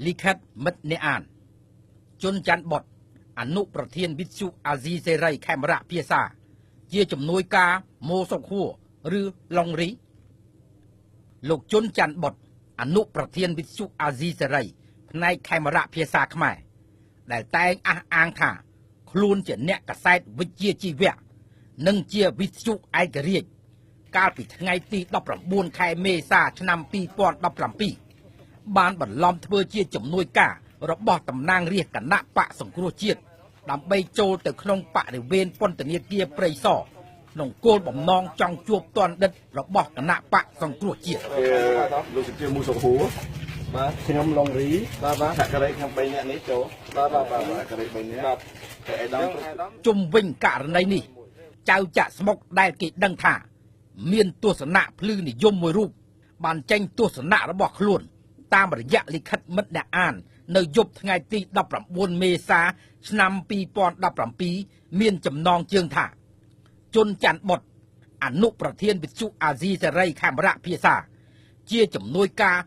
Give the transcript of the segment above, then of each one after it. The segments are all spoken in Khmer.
ลิขิตមិត្តអ្នកអានជនច័ន្ទបុត្រអនុប្រធានវិទ្យុអាស៊ីសេរីខេមរៈភាសាជាជំនួយការម៉ូសុកហួរឬឡុងរីលោកជនច័ន្ទបុត្រអនុប្រធានវិទ្យុអាស៊ីសេរីផ្នែកខេមរៈភាសាខ្មែរដែលតែងអះអាងថាខ្លួនជាអ្នកកាសែតវិជ្ជាជីវៈនិងជាវិទ្យុឯករាជ្យកាលពីថ្ងៃទី19ខែមេសាឆ្នាំ2017បានបន្លំធ្វើជាជំនួយការរបស់តំណាងរាស្ត្រគណៈបកសង្គ្រោះជាតិដើម្បីចូលទៅក្នុងបរិវេណពន្ធនាគារព្រៃសរក្នុងគោលបំណងចង់ជួបទណ្ឌិតរបស់គណៈបកសង្គ្រោះជាតិលោកសុជាមូសុខហួរបាទខ្ញុំឡុងរីបាទសហការីខ្ញុំ3នាក់នេះចូលបាទសហការី3នាក់បាទឯកឧត្តមជុំវិញករណីនេះចៅចាក់ស្មុកដែលគេដឹងថាមានទស្សនៈភ្លឺនិយមមួយរូបបានចេញទស្សនៈរបស់ខ្លួនតាមរយៈលិខិតមិត្តអ្នកអាននៅយប់ថ្ងៃទី19មេសាឆ្នាំ2017មានចំណងជើងថាជនច័ន្ទបុត្រអនុប្រធានវិទ្យុអាស៊ីសេរីខេមរៈភាសាជាជំនួយការ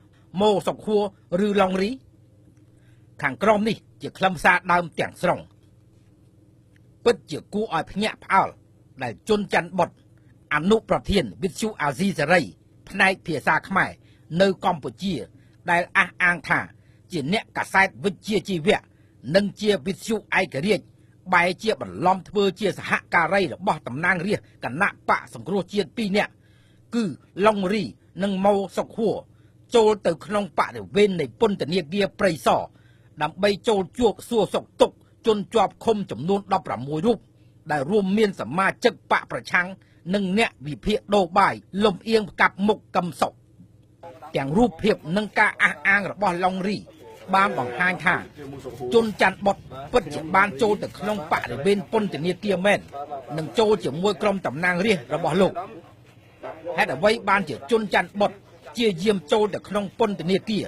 ម៉ូសុកហួរឬឡុងរីខាងក្រោមនេះជាខ្លឹមសារដើមទាំងស្រុងពិតជាគួរឲ្យភ្ញាក់ផ្អើលដែលជនច័ន្ទបុត្រអនុប្រធានវិទ្យុអាស៊ីសេរីផ្នែកភាសាខ្មែរនៅកម្ពុជាដែលអះអាងថាជាអ្នកកាសែតវិជ្ជាជីវៈនិងជាវិទ្យុឯករាជ្យបែរជាបន្លំធ្វើជាសហការីរបស់តំណាងរាស្ត្រគណៈបកសង្គ្រោះជាតិ2នាក់គឺឡុងរីនិងម៉ូសុកហួរចូលទៅក្នុងបរិវេណនៃពន្ធនាគារព្រៃសរដើម្បីចូលជួបសួរសុខទុក្ខជនជាប់ឃុំចំនួន16រូបដែលរួមមានសមាជិកបកប្រឆាំងនិងអ្នកវិភាគដោបាយលំអៀងផ្កាប់មុខកឹមសុខទាំងរូបភាពនិងការអះអាងរបស់ឡុងរីបានបង្ហាញថាជនច័ន្ទបុត្រពិតជាបានចូលទៅក្នុងបរិវេណពន្ធនាគារមែននិងចូលជាមួយក្រុមតំណាងរាស្ត្ររបស់លោកហេតុអ្វីបានជាជនច័ន្ទបុត្រជាយាមចូលទៅក្នុងពន្ធនាគារ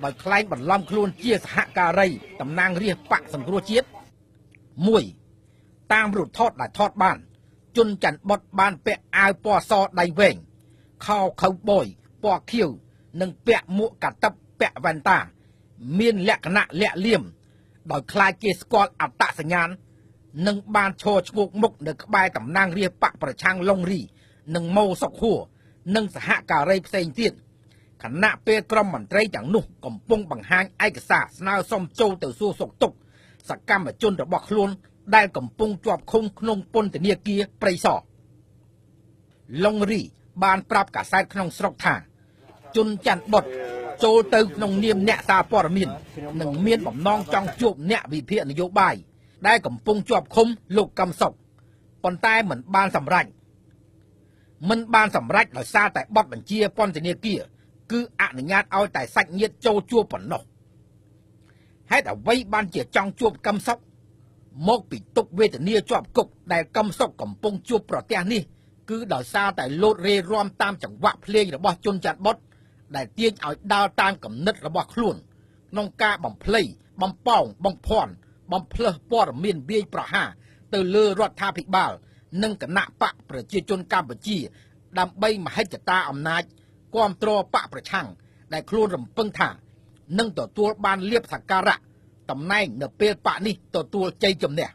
ដោយខ្លែងបន្លំខ្លួនជាសហការីតំណាងរាស្ត្របកសង្គ្រោះជាតិ1តាមរូបថតដែលថតបានជនច័ន្ទបុត្របានពាក់អាវពណ៌សដៃវែងខោខូវប៊យពណ៌ខៀវនិងពាក់មួកកាតិបពាក់វ៉ែនតាមានលក្ខណៈលាក់លៀមដោយខ្លាចគេស្គាល់អត្តសញ្ញាណនិងបានឈរឈ្ងោកមុខនៅក្បែរតំណាងរាស្ត្របកប្រឆាំងឡុងរីនិងម៉ូសុកហួរនិងសហការីផ្សេងទៀតខណៈពេលក្រុមមន្ត្រីទាំងនោះកំពុងបង្ហាញឯកសារស្នើសុំចូលទៅសួរសុខទុក្ខសកម្មជនរបស់ខ្លួនដែលកំពុងជាប់ឃុំក្នុងពន្ធនាគារព្រៃសរឡុងរីបានប្រាប់កាសែតក្នុងស្រុកថាជនច័ន្ទបុត្រចូលទៅក្នុងនាមអ្នកសារព័ត៌មាននិងមានបំណងចង់ជួបអ្នកវិភាគនយោបាយដែលកំពុងជាប់ឃុំលោកកឹមសុខប៉ុន្តែមិនបានសម្រេចដោយសារតែបទបញ្ជាពន្ធនាគារគឺអនុញ្ញាតឲ្យតែសាច់ញាតិចូលជួបប៉ុណ្ណោះហេតុអ្វីបានជាចង់ជួបកឹមសុខមកពីទុក្ខវេទនាជាប់គុកដែលកឹមសុខកំពុងជួបប្រទះនេះគឺដោយសារតែលោតរេរាំតាមចង្វាក់ភ្លេងរបស់ជនច័ន្ទបុត្រដែលទាញឲ្យដើរតាមគំនិតរបស់ខ្លួនក្នុងការបំភ្លៃបំប៉ោងបំភាន់បំភ្លើសព័ត៌មានវាយប្រហារទៅលើរដ្ឋាភិបាលនិងគណៈបកប្រជាជនកម្ពុជាដើម្បីមហិច្ឆតាអំណាចគាំទ្របកប្រឆាំងដែលខ្លួនរំពឹងថានឹងទទួលបានលៀបសក្ការៈតំណែងនៅពេលបកនេះទទួលជ័យជំនះ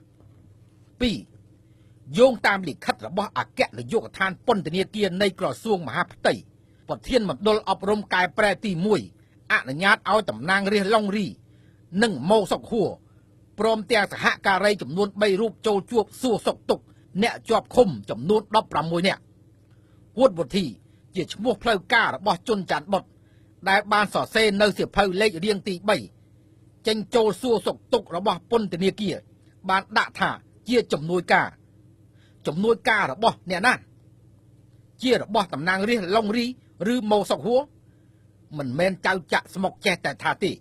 2យោងតាមលិខិតរបស់អគ្គនាយកដ្ឋានពន្ធនាគារនៃក្រសួងមហាផ្ទៃប្រធានមណ្ឌលអប់រំកែប្រែទី1អនុញ្ញាតឲ្យតំណាងរាស្ត្រឡុងរីនិងម៉ូសុកហួរព្រមទាំងសហការីចំនួន3រូបចូលជួបសួរសុខទុក្ខអ្នកជាប់ឃុំចំនួន16នាក់ហួតវុធីជាឈ្មោះផ្លូវការរបស់ជនច័ន្ទបុត្រដែលបានសរសេរនៅសៀវភៅលេខរៀងទី3ចេញចូលសួរសុខទុក្ខរបស់ពន្ធនាគារបានដាក់ថាជាជំនួយការរបស់អ្នកណាជារបស់តំណាងរាស្ត្រឡុងរីឬម៉ូសុកហួរមិនមែនចៅចាក់ស្មុកចេះតែថាទេ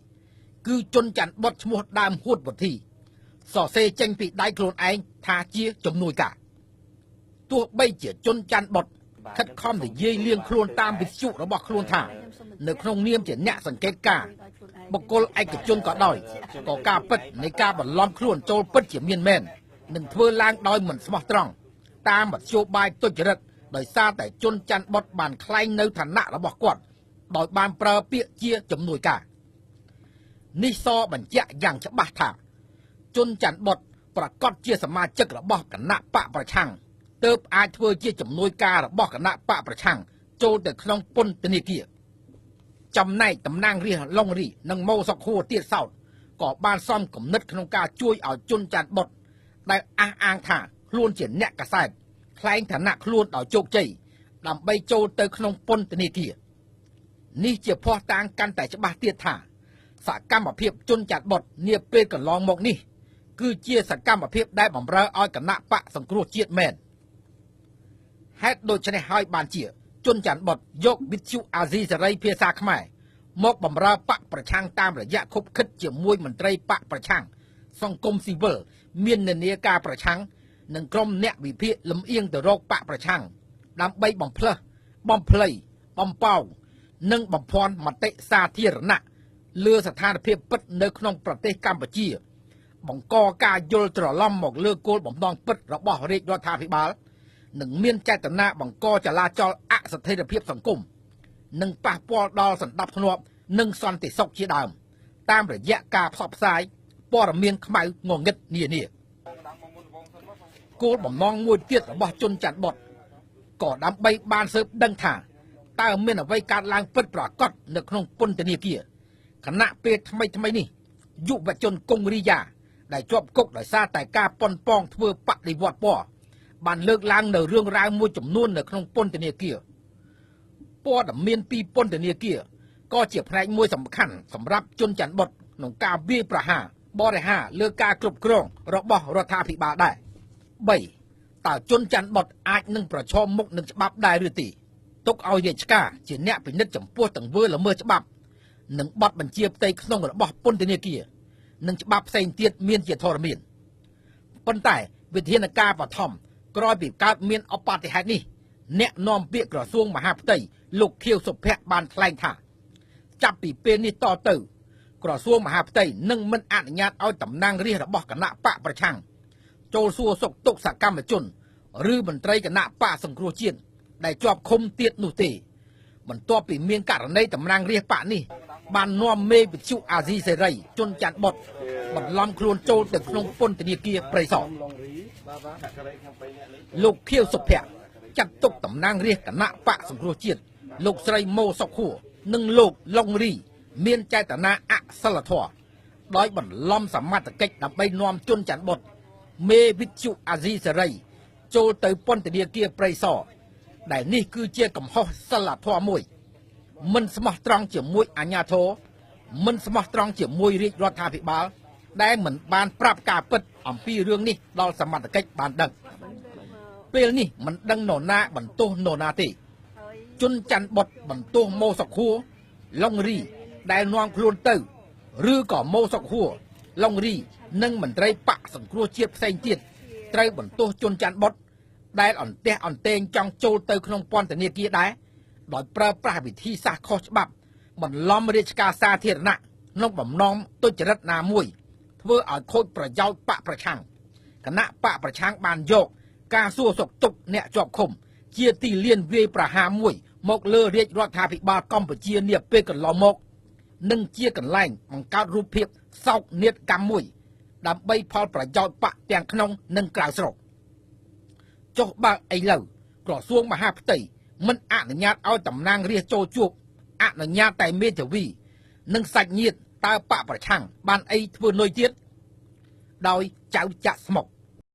គឺជនច័ន្ទបុត្រឈ្មោះដើមហួតវុធីសរសេរចេញពីដៃខ្លួនឯងថាជាជំនួយការទោះបីជាជនច័ន្ទបុត្រខិតខំនិយាយលៀងខ្លួនតាមវិទ្យុរបស់ខ្លួនថានៅក្នុងនាមជាអ្នកសង្កេតការបុគ្គលឯកជនក៏ដោយក៏ការពិតនៃការបន្លំខ្លួនចូលពិតជាមានមែននឹងធ្វើឡើងដោយមិនស្មោះត្រង់តាមមធ្យោបាយទុច្ចរិតដោយសារតែជនច័ន្ទបុត្របានក្លែងនៅឋានៈរបស់គាត់ដោយបានប្រើពាក្យជាជំនួយការ នេះសបញ្ជាក់យ៉ាងច្បាស់ថាជនច័ន្ទបុតប្រកាសជាសមាជិករបស់គណៈបកប្រឆាំងទើបអាចធ្វើជាជំនួយការរបស់គណៈបកប្រឆាំងចូលទៅក្នុងពន្ធនាគារចំណែកតំណាងរាស្ត្រឡុងរីនិងម៉ូសុកហួរទៀតសោតក៏បានសំគំនិតក្នុងការជួយឲ្យជនច័ន្ទបុតដែលអះអាងថាខ្លួនជាអ្នកកសែតថ្លែងឋានៈខ្លួនដោយជោគជ័យដើម្បីចូលទៅក្នុងពន្ធនាគារនេះជាភ័ស្តុតាងកាន់តែច្បាស់ទៀតថាសកម្មភាពជនច័ន្ទបុតនាពេលកន្លងមកនេះគឺជាសកម្មភាពដែលបំរើឲ្យគណៈបកសង្គ្រោះជាតិមែនហេតុដូច្នេះហើយបានជាជនច័ន្ទបុតយកវិទ្យុអាស៊ីសេរីភាសាខ្មែរមកបំរើបកប្រឆាំងតាមរយៈខុបខិតជាមួយមន្ត្រីបកប្រឆាំងសង្គមស៊ីវិលមាននានាការប្រឆាំងនិងក្រុមអ្នកវិភាគលំអៀងទៅរកបកប្រឆាំងដើម្បីបំផ្លើសបំភ្លៃបំប៉ោងនិងបំភាន់មតិសាធារណៈលើស្ថានភាពពិតនៅក្នុងប្រទេសកម្ពុជាបង្កការយល់ច្រឡំមកលើគោលបំណងពិតរបស់រាជរដ្ឋាភិបាលនិងមានចេតនាបង្កចលាចលអស្ថិរភាពសង្គមនិងប៉ះពាល់ដល់សន្តិភាពនិងសន្តិសុខជាដើមតាមរយៈការផ្សព្វផ្សាយព័ត៌មានខ្មៅងងឹតនានាគោលបំណងមួយទៀតរបស់ជនច័ន្ទបុតក៏ដើម្បីបានស៊ើបដឹងថាតើមានអ្វីកើតឡើងពិតប្រាកដនៅក្នុងពន្ធនាគារខណៈពេលថ្មីនេះយុវជនកុងរីយ៉ាដែលជាប់គុកដោយសារតែការប៉ុនប៉ងធ្វើបដិវត្តពណ៌បានលើកឡើងនៅរឿងរ៉ាវមួយចំនួននៅក្នុងពន្ធនាគារព័ត៌មានពីពន្ធនាគារក៏ជាផ្នែកមួយសំខាន់សម្រាប់ជនច័ន្ទបុតក្នុងការវាយប្រហារបរិហាលើការគ្រប់គ្រងរបស់រដ្ឋាភិបាលដែរ3តើជនច័ន្ទបុតអាចនឹងប្រឈមមុខនឹងច្បាប់ដែរឬទេទុកឲ្យរាជការជាអ្នកពិនិត្យចំពោះទង្វើល្មើសច្បាប់និងបទបញ្ជាផ្ទៃក្នុងរបស់ពន្ធនាគារនិងច្បាប់ផ្សេងទៀតមានជាធរមានប៉ុន្តែវិធានការបឋមក្រោយពីកើតមានអបតិហេតុនេះអ្នកនាំពាក្យក្រសួងមហាផ្ទៃលោកខៀវសុភ័ក្របានថ្លែងថាចាប់ពីពេលនេះតទៅក្រសួងមហាផ្ទៃនឹងមិនអនុញ្ញាតឲ្យតំណាងរាស្ត្ររបស់គណៈបកប្រឆាំងចូលសួរសុខទុក្ខសកម្មជនឬមន្ត្រីគណៈបកសង្គ្រោះជាតិដែលជាប់ឃុំទៀតនោះទេបន្ទាប់ពីមានករណីតំណាងរាស្ត្របកនេះបាននាំមេវិទ្យុអាស៊ីសេរីជនច័ន្ទបុតបន្លំខ្លួនចូលទៅក្នុងពន្ធនាគារព្រៃសរលោកខៀវសុភ័ក្រចាត់ទុកតំណាងរាស្ត្រគណៈបកសង្គ្រោះជាតិលោកស្រីម៉ូសុកហួរនិងលោកឡុងរីមានចេតនាអសិលធម៌ដោយបន្លំសមត្ថកិច្ចដើម្បីនាំជនច័ន្ទបុតមេវិទ្យុអាស៊ីសេរីចូលទៅពន្ធនាគារព្រៃសរដែលនេះគឺជាកំហុសសិលធម៌មួយមិនស្មោះត្រង់ជាមួយអាជ្ញាធរមិនស្មោះត្រង់ជាមួយរាជរដ្ឋាភិបាលដែលមិនបានប្រាប់ការពិតអំពីរឿងនេះដល់សមត្ថកិច្ចបានដឹងពេលនេះមិនដឹងនរណាបន្ទោសនរណាទេជនច័ន្ទបុតបន្ទោសម៉ូសុកហួរឡុងរីដែលនាំខ្លួនទៅឬក៏ម៉ូសុកហួរឡុងរីនិងមន្ត្រីបកសង្គ្រោះជាតិផ្សេងទៀតត្រូវបន្ទោសជនច័ន្ទបុតដែលអន្ទះអន្ទែងចង់ចូលទៅក្នុងពន្ធនាគារដែរដោយប្រើប្រាស់វិធីសាស្ត្រខុសច្បាប់បន្លំរាជការសាធារណៈក្នុងបំណងទុច្ចរិតណាមួយធ្វើឲ្យខូចប្រយោជន៍បកប្រឆាំងគណៈបកប្រឆាំងបានយកការសួរសុខទុក្ខអ្នកជាប់ឃុំជាទីលានវាយប្រហារមួយមកលើរាជរដ្ឋាភិបាលកម្ពុជានាពេលកន្លងមកនិងជាកន្លែងបង្កើតរូបភាពសោកនាដកម្មមួយដើម្បីផលប្រយោជន៍បកទាំងក្នុងនិងក្រៅស្រុកចុះបើឥឡូវក្រសួងមហាផ្ទៃមិនអនុញ្ញាតឲ្យតំណាងរាស្ត្រចូលជួបអនុញ្ញាតតែមេធាវីនិងសាច់ញាតិតើបកប្រឆាំងបានអីធ្វើនុយទៀតដោយចៅចាក់ស្មុក